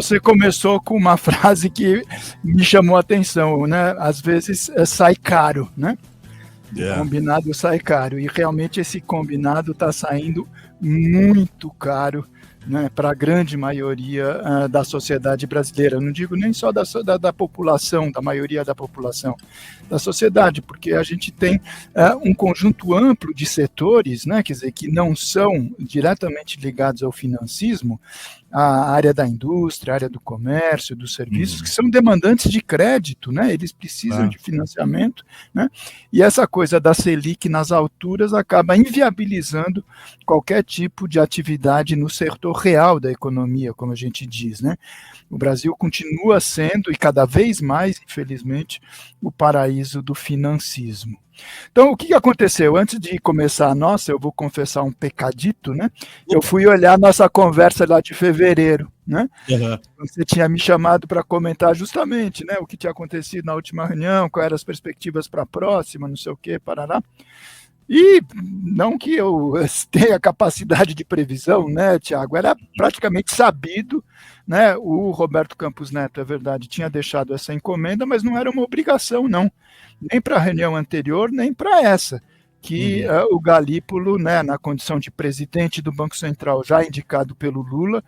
Você começou com uma frase que me chamou a atenção, né? Às vezes sai caro, né? O combinado sai caro, e realmente esse combinado está saindo muito caro, né, para a grande maioria da sociedade brasileira. Eu não digo nem só da população, da maioria da população, da sociedade, porque a gente tem um conjunto amplo de setores, né, quer dizer, que não são diretamente ligados ao financismo, a área da indústria, a área do comércio, dos serviços, que são demandantes de crédito, né? Eles precisam de financiamento, né? E essa coisa da Selic nas alturas acaba inviabilizando qualquer tipo de atividade no setor real da economia, como a gente diz, né? O Brasil continua sendo, e cada vez mais, infelizmente, o paraíso do financismo. Então, o que aconteceu? Antes de começar a nossa, eu vou confessar um pecadito, né? Eu fui olhar a nossa conversa lá de fevereiro, né? Você tinha me chamado para comentar justamente, né, o que tinha acontecido na última reunião, quais eram as perspectivas para a próxima, não sei o quê, parará. E não que eu tenha capacidade de previsão, né, Tiago, era praticamente sabido, né, o Roberto Campos Neto, é verdade, tinha deixado essa encomenda, mas não era uma obrigação, não, nem para a reunião anterior, nem para essa, que o Galípolo, né, na condição de presidente do Banco Central, já indicado pelo Lula,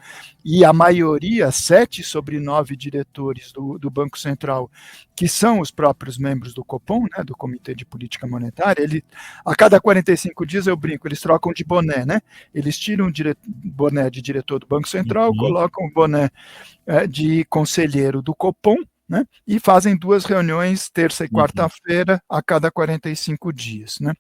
e a maioria, 7 sobre 9 diretores do Banco Central, que são os próprios membros do Copom, né, do Comitê de Política Monetária, a cada 45 dias, eu brinco, eles trocam de boné, né? Eles tiram o boné de diretor do Banco Central, colocam o boné de conselheiro do Copom, né, e fazem 2 reuniões, terça e quarta-feira, a cada 45 dias. Né?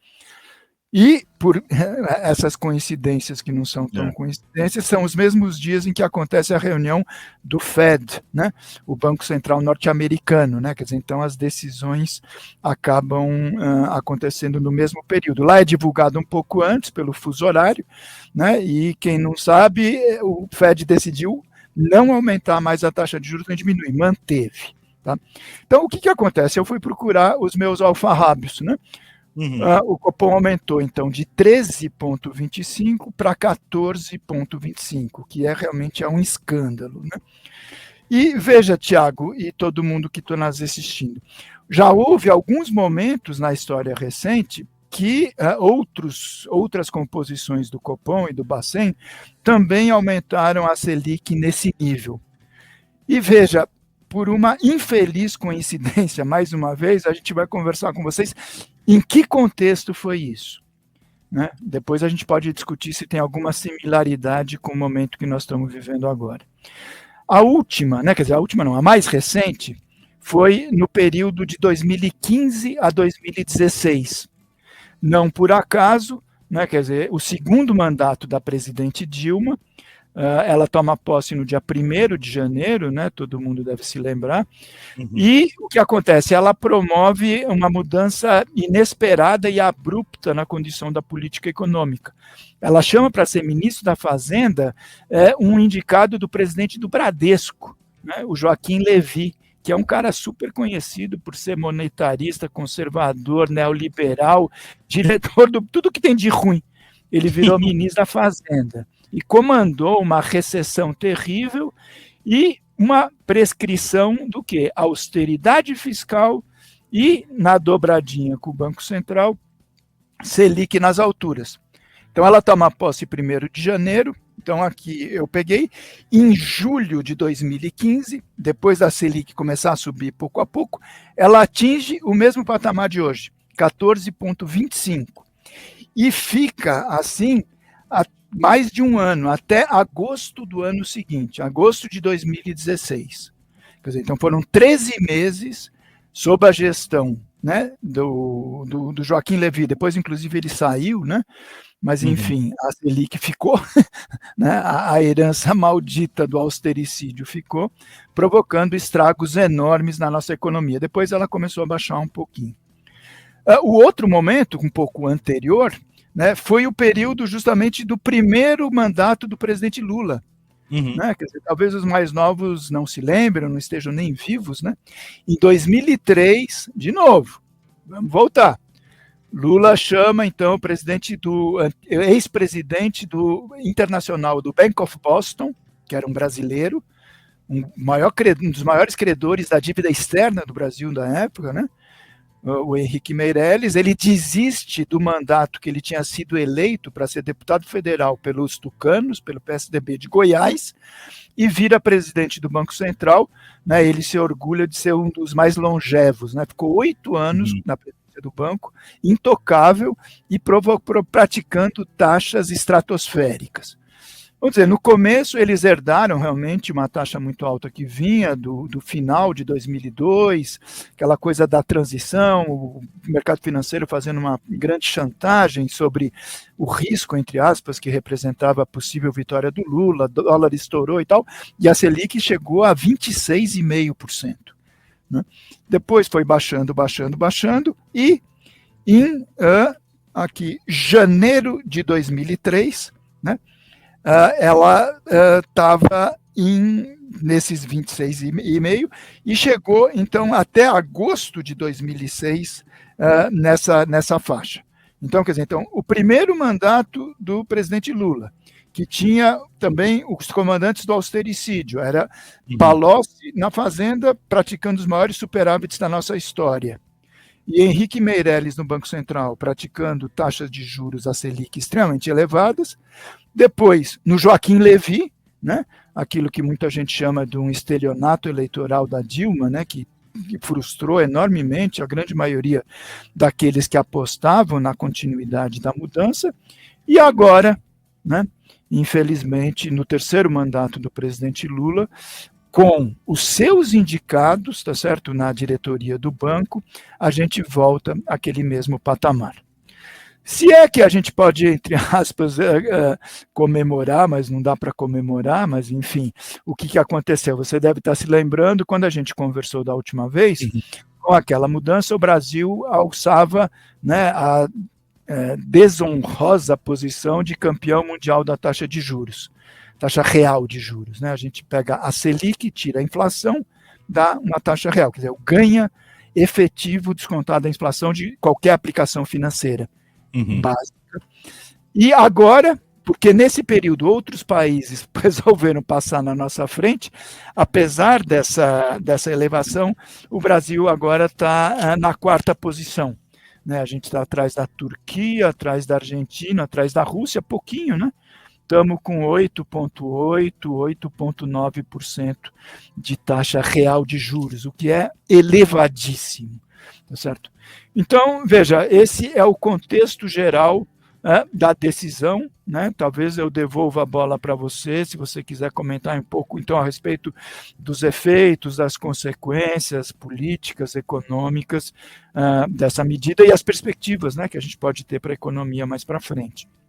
E por essas coincidências que não são tão coincidências, são os mesmos dias em que acontece a reunião do Fed, né, o Banco Central norte-americano, né, quer dizer, então as decisões acabam acontecendo no mesmo período. Lá é divulgado um pouco antes, pelo fuso horário, né, e quem não sabe, o Fed decidiu não aumentar mais a taxa de juros, nem diminuir, manteve. Tá? Então, o que acontece? Eu fui procurar os meus alfarrábios, né? O Copom aumentou, então, de 13,25 para 14,25, que realmente é um escândalo. Né? E veja, Tiago, e todo mundo que está nos assistindo, já houve alguns momentos na história recente que outras composições do Copom e do Bacen também aumentaram a Selic nesse nível. E veja, por uma infeliz coincidência, mais uma vez, a gente vai conversar com vocês em que contexto foi isso. Né? Depois a gente pode discutir se tem alguma similaridade com o momento que nós estamos vivendo agora. A última, né, quer dizer, a última não, a mais recente, foi no período de 2015 a 2016. Não por acaso, né, quer dizer, o segundo mandato da presidente Dilma, ela toma posse no dia 1º de janeiro, né, todo mundo deve se lembrar, e o que acontece? Ela promove uma mudança inesperada e abrupta na condição da política econômica. Ela chama para ser ministro da Fazenda um indicado do presidente do Bradesco, né, o Joaquim Levy, que é um cara super conhecido por ser monetarista, conservador, neoliberal, diretor de tudo que tem de ruim. Ele virou ministro da Fazenda e comandou uma recessão terrível e uma prescrição do quê? Austeridade fiscal e, na dobradinha com o Banco Central, Selic nas alturas. Então, ela toma posse 1º de janeiro, então aqui eu peguei, em julho de 2015, depois da Selic começar a subir pouco a pouco, ela atinge o mesmo patamar de hoje, 14,25, e fica assim há mais de um ano, até agosto do ano seguinte, agosto de 2016. Quer dizer, então foram 13 meses sob a gestão, né, do Joaquim Levy. Depois, inclusive, ele saiu, né? Mas, enfim, a Selic ficou, né, a herança maldita do austericídio ficou, provocando estragos enormes na nossa economia. Depois ela começou a baixar um pouquinho. O outro momento, um pouco anterior, né, foi o período justamente do primeiro mandato do presidente Lula. Né? Quer dizer, talvez os mais novos não se lembrem, não estejam nem vivos. Né? Em 2003, de novo, vamos voltar. Lula chama, então, o ex-presidente do internacional do Bank of Boston, que era um brasileiro, um dos maiores credores da dívida externa do Brasil da época, né? O Henrique Meirelles, ele desiste do mandato que ele tinha sido eleito para ser deputado federal pelos tucanos, pelo PSDB de Goiás, e vira presidente do Banco Central, né? Ele se orgulha de ser um dos mais longevos, né? Ficou 8 anos na presidência do banco, intocável e praticando taxas estratosféricas. Vamos dizer, no começo eles herdaram realmente uma taxa muito alta que vinha do final de 2002, aquela coisa da transição, o mercado financeiro fazendo uma grande chantagem sobre o risco, entre aspas, que representava a possível vitória do Lula, o dólar estourou e tal, e a Selic chegou a 26,5%. Né? Depois foi baixando, e em janeiro de 2003, né? Ela estava nesses 26,5 e chegou, então, até agosto de 2006 nessa faixa. Então, quer dizer, o primeiro mandato do presidente Lula, que tinha também os comandantes do austericídio, era Palocci na Fazenda, praticando os maiores superávites da nossa história, e Henrique Meirelles no Banco Central, praticando taxas de juros a Selic extremamente elevadas. Depois, no Joaquim Levy, né, aquilo que muita gente chama de um estelionato eleitoral da Dilma, né, que frustrou enormemente a grande maioria daqueles que apostavam na continuidade da mudança. E agora, né, infelizmente, no terceiro mandato do presidente Lula, com os seus indicados, tá certo, na diretoria do banco, a gente volta àquele mesmo patamar. Se é que a gente pode, entre aspas, comemorar, mas não dá para comemorar, mas enfim, o que aconteceu? Você deve estar se lembrando, quando a gente conversou da última vez, com aquela mudança, o Brasil alçava, né, a desonrosa posição de campeão mundial da taxa de juros, taxa real de juros. Né? A gente pega a Selic, tira a inflação, dá uma taxa real, quer dizer, o ganha efetivo descontado da inflação de qualquer aplicação financeira. Básica. E agora, porque nesse período outros países resolveram passar na nossa frente, apesar dessa elevação, o Brasil agora está na quarta posição. Né? A gente está atrás da Turquia, atrás da Argentina, atrás da Rússia, pouquinho, né? Estamos com 8,8%, 8,9% de taxa real de juros, o que é elevadíssimo. Tá certo? Então, veja, esse é o contexto geral da decisão, né? Talvez eu devolva a bola para você, se você quiser comentar um pouco, então, a respeito dos efeitos, das consequências políticas, econômicas dessa medida e as perspectivas, né, que a gente pode ter para a economia mais para frente.